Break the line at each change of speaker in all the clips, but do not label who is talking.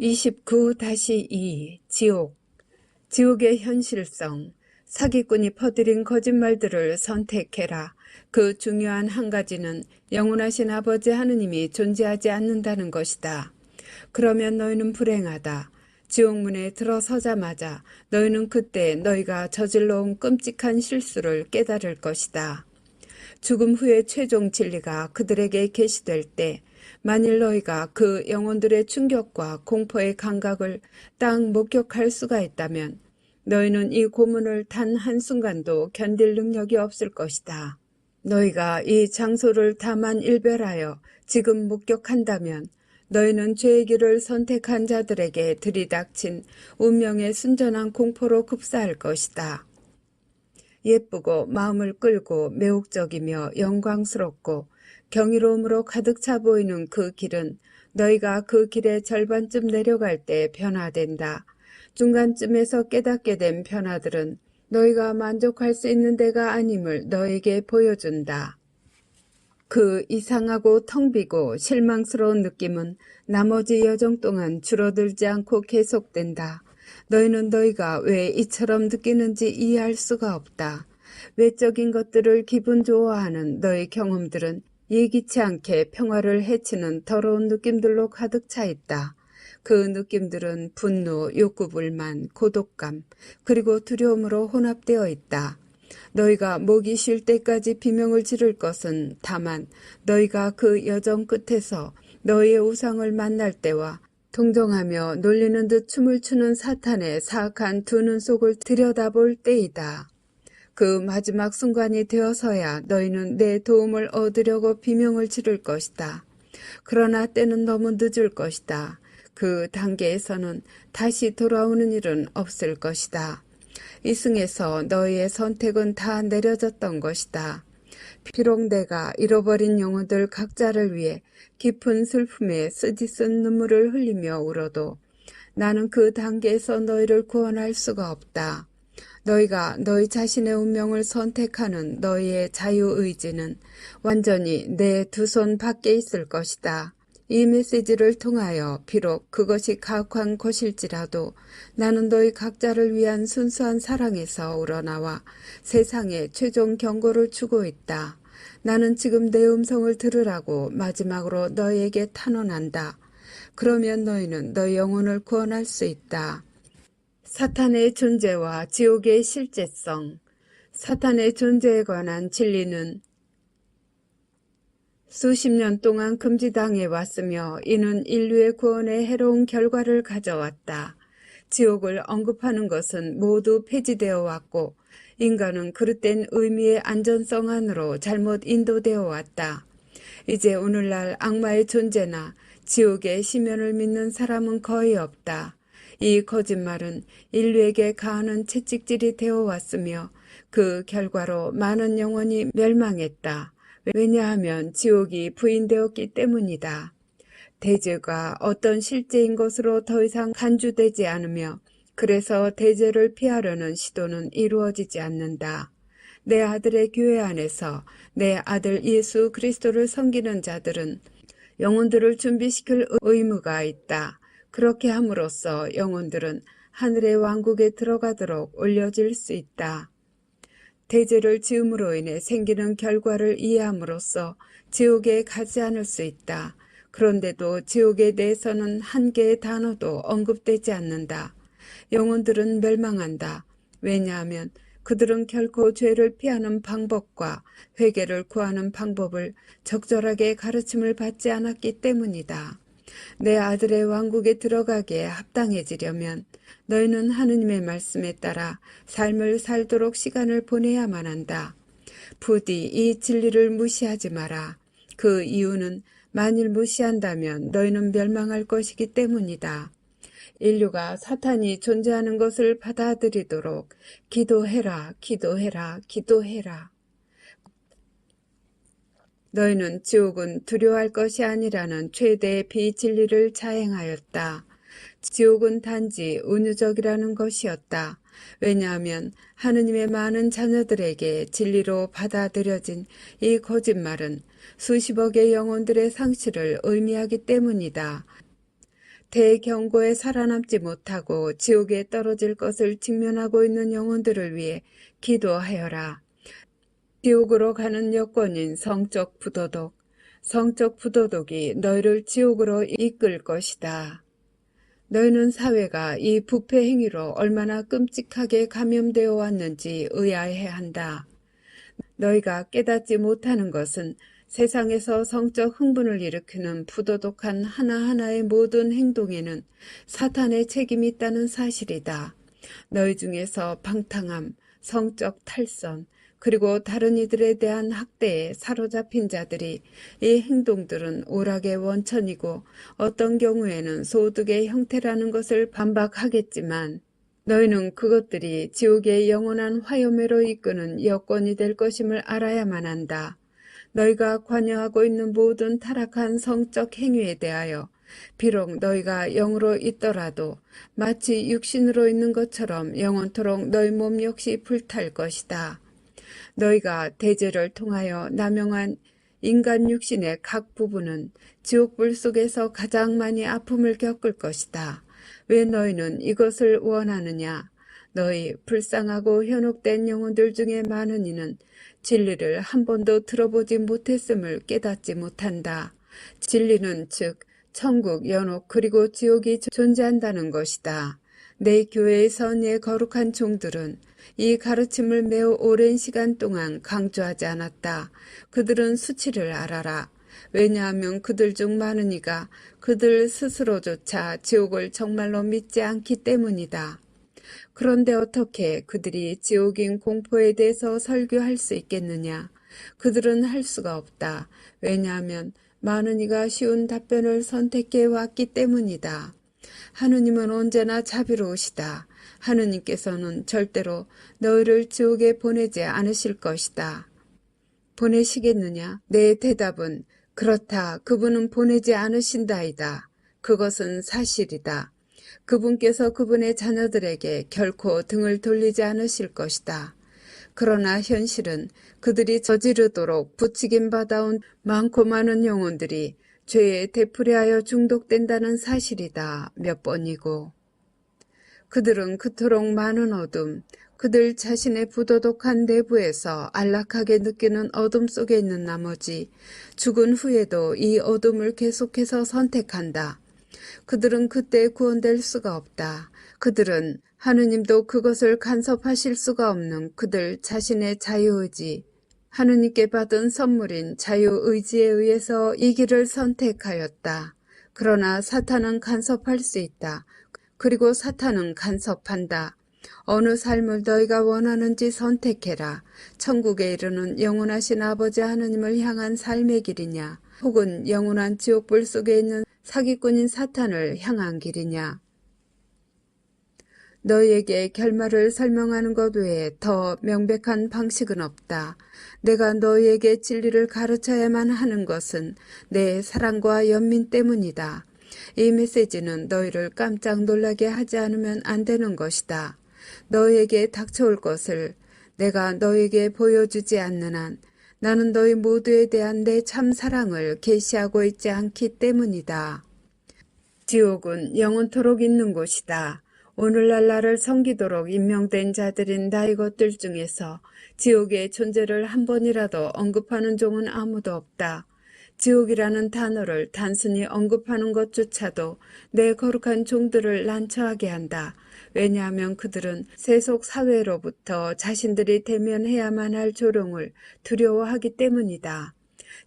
29-2 지옥. 지옥의 현실성. 사기꾼이 퍼뜨린 거짓말들을 선택해라. 그 중요한 한 가지는 영원하신 아버지 하느님이 존재하지 않는다는 것이다. 그러면 너희는 불행하다. 지옥문에 들어서자마자 너희는 그때 너희가 저질러온 끔찍한 실수를 깨달을 것이다. 죽음 후의 최종 진리가 그들에게 계시될 때 만일 너희가 그 영혼들의 충격과 공포의 감각을 딱 목격할 수가 있다면 너희는 이 고문을 단 한순간도 견딜 능력이 없을 것이다. 너희가 이 장소를 다만 일별하여 지금 목격한다면 너희는 죄의 길을 선택한 자들에게 들이닥친 운명의 순전한 공포로 급사할 것이다. 예쁘고 마음을 끌고 매혹적이며 영광스럽고 경이로움으로 가득 차 보이는 그 길은 너희가 그 길의 절반쯤 내려갈 때 변화된다. 중간쯤에서 깨닫게 된 변화들은 너희가 만족할 수 있는 데가 아님을 너에게 보여준다. 그 이상하고 텅 비고 실망스러운 느낌은 나머지 여정 동안 줄어들지 않고 계속된다. 너희는 너희가 왜 이처럼 느끼는지 이해할 수가 없다. 외적인 것들을 기분 좋아하는 너희 경험들은 예기치 않게 평화를 해치는 더러운 느낌들로 가득 차 있다. 그 느낌들은 분노, 욕구불만, 고독감, 그리고 두려움으로 혼합되어 있다. 너희가 목이 쉴 때까지 비명을 지를 것은 다만 너희가 그 여정 끝에서 너희의 우상을 만날 때와 동정하며 놀리는 듯 춤을 추는 사탄의 사악한 두 눈 속을 들여다볼 때이다. 그 마지막 순간이 되어서야 너희는 내 도움을 얻으려고 비명을 지를 것이다. 그러나 때는 너무 늦을 것이다. 그 단계에서는 다시 돌아오는 일은 없을 것이다. 이승에서 너희의 선택은 다 내려졌던 것이다. 비록 내가 잃어버린 영혼들 각자를 위해 깊은 슬픔에 쓰디쓴 눈물을 흘리며 울어도 나는 그 단계에서 너희를 구원할 수가 없다. 너희가 너희 자신의 운명을 선택하는 너희의 자유의지는 완전히 내 두 손 밖에 있을 것이다. 이 메시지를 통하여 비록 그것이 가혹한 것일지라도 나는 너희 각자를 위한 순수한 사랑에서 우러나와 세상에 최종 경고를 주고 있다. 나는 지금 내 음성을 들으라고 마지막으로 너희에게 탄원한다. 그러면 너희는 너희 영혼을 구원할 수 있다. 사탄의 존재와 지옥의 실제성. 사탄의 존재에 관한 진리는 수십 년 동안 금지당해 왔으며 이는 인류의 구원에 해로운 결과를 가져왔다. 지옥을 언급하는 것은 모두 폐지되어 왔고 인간은 그릇된 의미의 안전성 안으로 잘못 인도되어 왔다. 이제 오늘날 악마의 존재나 지옥의 심연을 믿는 사람은 거의 없다. 이 거짓말은 인류에게 가하는 채찍질이 되어 왔으며 그 결과로 많은 영혼이 멸망했다. 왜냐하면 지옥이 부인되었기 때문이다. 대죄가 어떤 실제인 것으로 더 이상 간주되지 않으며 그래서 대죄를 피하려는 시도는 이루어지지 않는다. 내 아들의 교회 안에서 내 아들 예수 그리스도를 섬기는 자들은 영혼들을 준비시킬 의무가 있다. 그렇게 함으로써 영혼들은 하늘의 왕국에 들어가도록 올려질 수 있다. 대죄를 지음으로 인해 생기는 결과를 이해함으로써 지옥에 가지 않을 수 있다. 그런데도 지옥에 대해서는 한 개의 단어도 언급되지 않는다. 영혼들은 멸망한다. 왜냐하면 그들은 결코 죄를 피하는 방법과 회개를 구하는 방법을 적절하게 가르침을 받지 않았기 때문이다. 내 아들의 왕국에 들어가기에 합당해지려면 너희는 하느님의 말씀에 따라 삶을 살도록 시간을 보내야만 한다. 부디 이 진리를 무시하지 마라. 그 이유는 만일 무시한다면 너희는 멸망할 것이기 때문이다. 인류가 사탄이 존재하는 것을 받아들이도록 기도해라, 기도해라, 기도해라. 너희는 지옥은 두려워할 것이 아니라는 최대의 비진리를 자행하였다. 지옥은 단지 운유적이라는 것이었다. 왜냐하면 하느님의 많은 자녀들에게 진리로 받아들여진 이 거짓말은 수십억의 영혼들의 상실을 의미하기 때문이다. 대경고에 살아남지 못하고 지옥에 떨어질 것을 직면하고 있는 영혼들을 위해 기도하여라. 지옥으로 가는 여건인 성적 부도덕. 성적 부도덕이 너희를 지옥으로 이끌 것이다. 너희는 사회가 이 부패 행위로 얼마나 끔찍하게 감염되어 왔는지 의아해 한다. 너희가 깨닫지 못하는 것은 세상에서 성적 흥분을 일으키는 부도덕한 하나하나의 모든 행동에는 사탄의 책임이 있다는 사실이다. 너희 중에서 방탕함, 성적 탈선, 그리고 다른 이들에 대한 학대에 사로잡힌 자들이 이 행동들은 오락의 원천이고 어떤 경우에는 소득의 형태라는 것을 반박하겠지만 너희는 그것들이 지옥의 영원한 화요매로 이끄는 여건이 될 것임을 알아야만 한다. 너희가 관여하고 있는 모든 타락한 성적 행위에 대하여 비록 너희가 영으로 있더라도 마치 육신으로 있는 것처럼 영원토록 너희 몸 역시 불탈 것이다. 너희가 대죄를 통하여 남용한 인간 육신의 각 부분은 지옥불 속에서 가장 많이 아픔을 겪을 것이다. 왜 너희는 이것을 원하느냐? 너희 불쌍하고 현혹된 영혼들 중에 많은 이는 진리를 한 번도 들어보지 못했음을 깨닫지 못한다. 진리는 즉 천국, 연옥 그리고 지옥이 존재한다는 것이다. 내 교회의 선의의 거룩한 종들은 이 가르침을 매우 오랜 시간 동안 강조하지 않았다. 그들은 수치를 알아라. 왜냐하면 그들 중 많은 이가 그들 스스로조차 지옥을 정말로 믿지 않기 때문이다. 그런데 어떻게 그들이 지옥인 공포에 대해서 설교할 수 있겠느냐? 그들은 할 수가 없다. 왜냐하면 많은 이가 쉬운 답변을 선택해 왔기 때문이다. 하느님은 언제나 자비로우시다. 하느님께서는 절대로 너희를 지옥에 보내지 않으실 것이다. 보내시겠느냐? 내 대답은 그렇다. 그분은 보내지 않으신다이다. 그것은 사실이다. 그분께서 그분의 자녀들에게 결코 등을 돌리지 않으실 것이다. 그러나 현실은 그들이 저지르도록 부추김 받아온 많고 많은 영혼들이 죄에 되풀이하여 중독된다는 사실이다. 몇 번이고. 그들은 그토록 많은 어둠, 그들 자신의 부도덕한 내부에서 안락하게 느끼는 어둠 속에 있는 나머지 죽은 후에도 이 어둠을 계속해서 선택한다. 그들은 그때 구원될 수가 없다. 그들은 하느님도 그것을 간섭하실 수가 없는 그들 자신의 자유의지, 하느님께 받은 선물인 자유의지에 의해서 이 길을 선택하였다. 그러나 사탄은 간섭할 수 있다. 그리고 사탄은 간섭한다. 어느 삶을 너희가 원하는지 선택해라. 천국에 이르는 영원하신 아버지 하느님을 향한 삶의 길이냐, 혹은 영원한 지옥불 속에 있는 사기꾼인 사탄을 향한 길이냐. 너희에게 결말을 설명하는 것 외에 더 명백한 방식은 없다. 내가 너희에게 진리를 가르쳐야만 하는 것은 내 사랑과 연민 때문이다. 이 메시지는 너희를 깜짝 놀라게 하지 않으면 안 되는 것이다. 너희에게 닥쳐올 것을 내가 너희에게 보여주지 않는 한 나는 너희 모두에 대한 내 참 사랑을 계시하고 있지 않기 때문이다. 지옥은 영원토록 있는 곳이다. 오늘날 나를 섬기도록 임명된 자들인 나의 것들 중에서 지옥의 존재를 한 번이라도 언급하는 종은 아무도 없다. 지옥이라는 단어를 단순히 언급하는 것조차도 내 거룩한 종들을 난처하게 한다. 왜냐하면 그들은 세속 사회로부터 자신들이 대면해야만 할 조롱을 두려워하기 때문이다.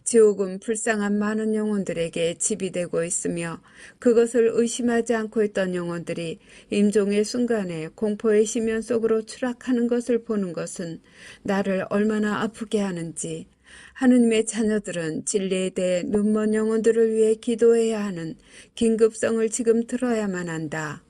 지옥은 불쌍한 많은 영혼들에게 집이 되고 있으며 그것을 의심하지 않고 있던 영혼들이 임종의 순간에 공포의 심연 속으로 추락하는 것을 보는 것은 나를 얼마나 아프게 하는지. 하느님의 자녀들은 진리에 대해 눈먼 영혼들을 위해 기도해야 하는 긴급성을 지금 들어야만 한다.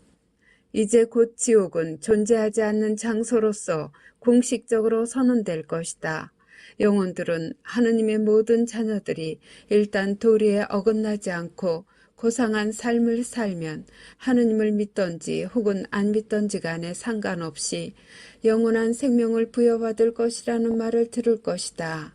이제 곧 지옥은 존재하지 않는 장소로서 공식적으로 선언될 것이다. 영혼들은 하느님의 모든 자녀들이 일단 도리에 어긋나지 않고 고상한 삶을 살면 하느님을 믿던지 혹은 안 믿던지 간에 상관없이 영원한 생명을 부여받을 것이라는 말을 들을 것이다.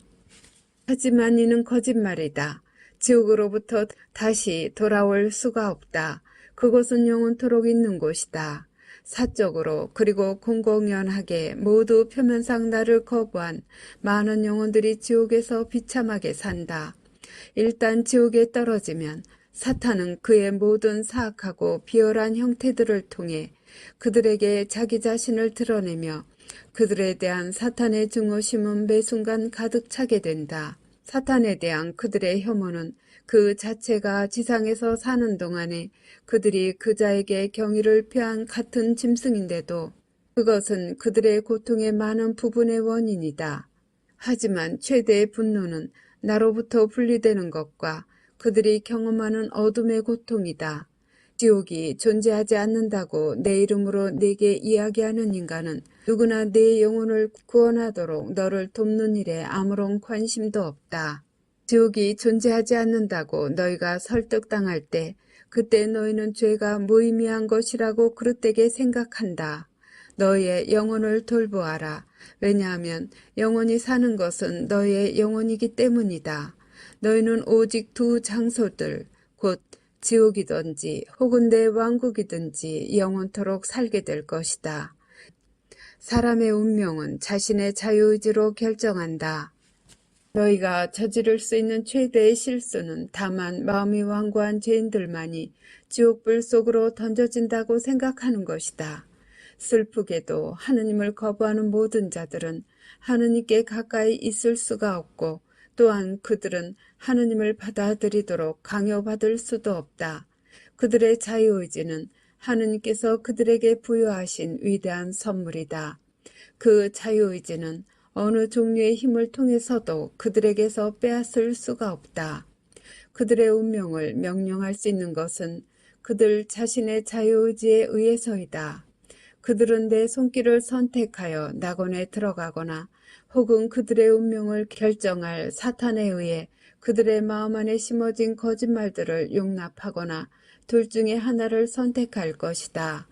하지만 이는 거짓말이다. 지옥으로부터 다시 돌아올 수가 없다. 그곳은 영원토록 있는 곳이다. 사적으로 그리고 공공연하게 모두 표면상 나를 거부한 많은 영혼들이 지옥에서 비참하게 산다. 일단 지옥에 떨어지면 사탄은 그의 모든 사악하고 비열한 형태들을 통해 그들에게 자기 자신을 드러내며 그들에 대한 사탄의 증오심은 매 순간 가득 차게 된다. 사탄에 대한 그들의 혐오는 그 자체가 지상에서 사는 동안에 그들이 그자에게 경의를 표한 같은 짐승인데도 그것은 그들의 고통의 많은 부분의 원인이다. 하지만 최대의 분노는 나로부터 분리되는 것과 그들이 경험하는 어둠의 고통이다. 지옥이 존재하지 않는다고 내 이름으로 네게 이야기하는 인간은 누구나 네 영혼을 구원하도록 너를 돕는 일에 아무런 관심도 없다. 지옥이 존재하지 않는다고 너희가 설득당할 때 그때 너희는 죄가 무의미한 것이라고 그릇되게 생각한다. 너희의 영혼을 돌보아라. 왜냐하면 영원히 사는 것은 너희의 영혼이기 때문이다. 너희는 오직 두 장소들, 곧 지옥이든지 혹은 내 왕국이든지 영원토록 살게 될 것이다. 사람의 운명은 자신의 자유의지로 결정한다. 너희가 저지를 수 있는 최대의 실수는 다만 마음이 완고한 죄인들만이 지옥불 속으로 던져진다고 생각하는 것이다. 슬프게도 하느님을 거부하는 모든 자들은 하느님께 가까이 있을 수가 없고 또한 그들은 하느님을 받아들이도록 강요받을 수도 없다. 그들의 자유의지는 하느님께서 그들에게 부여하신 위대한 선물이다. 그 자유의지는 어느 종류의 힘을 통해서도 그들에게서 빼앗을 수가 없다. 그들의 운명을 명령할 수 있는 것은 그들 자신의 자유의지에 의해서이다. 그들은 내 손길을 선택하여 낙원에 들어가거나 혹은 그들의 운명을 결정할 사탄에 의해 그들의 마음 안에 심어진 거짓말들을 용납하거나 둘 중에 하나를 선택할 것이다.